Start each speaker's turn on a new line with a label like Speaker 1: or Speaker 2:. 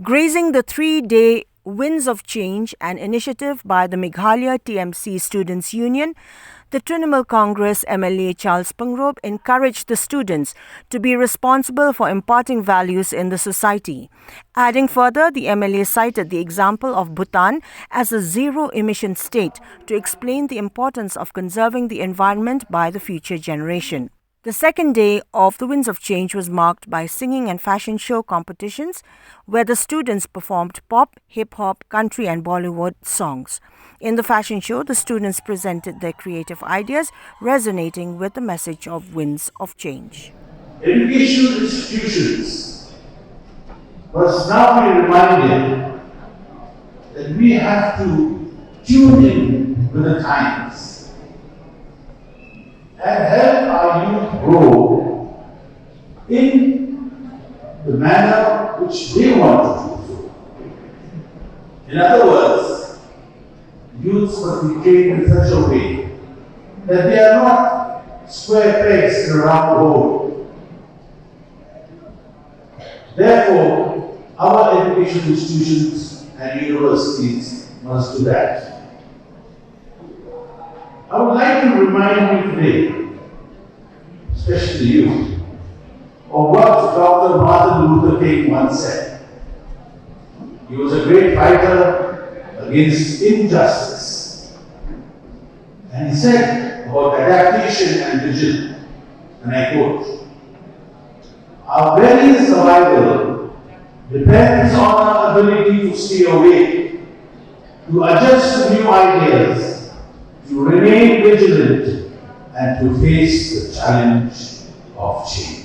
Speaker 1: Grazing the 3-day Winds of Change, an initiative by the Meghalaya TMC Students' Union, the Trinamool Congress MLA Charles Pyngrope encouraged the students to be responsible for imparting values in the society. Adding further, the MLA cited the example of Bhutan as a zero-emission state to explain the importance of conserving the environment by the future generation. The second day of the Winds of Change was marked by singing and fashion show competitions where the students performed pop, hip-hop, country and Bollywood songs. In the fashion show, the students presented their creative ideas resonating with the message of Winds of Change.
Speaker 2: Educational institutions must now be reminded that we have to tune in with the times and help our youth grow in the manner which they want to do so. In other words, youths must be trained in such a way that they are not square pegs in a round hole. Therefore, our educational institutions and universities must do that. I would like to remind you today, especially you, of what Dr. Martin Luther King once said. He was a great fighter against injustice. And he said about adaptation and vision, and I quote, "Our very survival depends on our ability to stay awake, to adjust to new ideas, to remain vigilant and to face the challenge of change."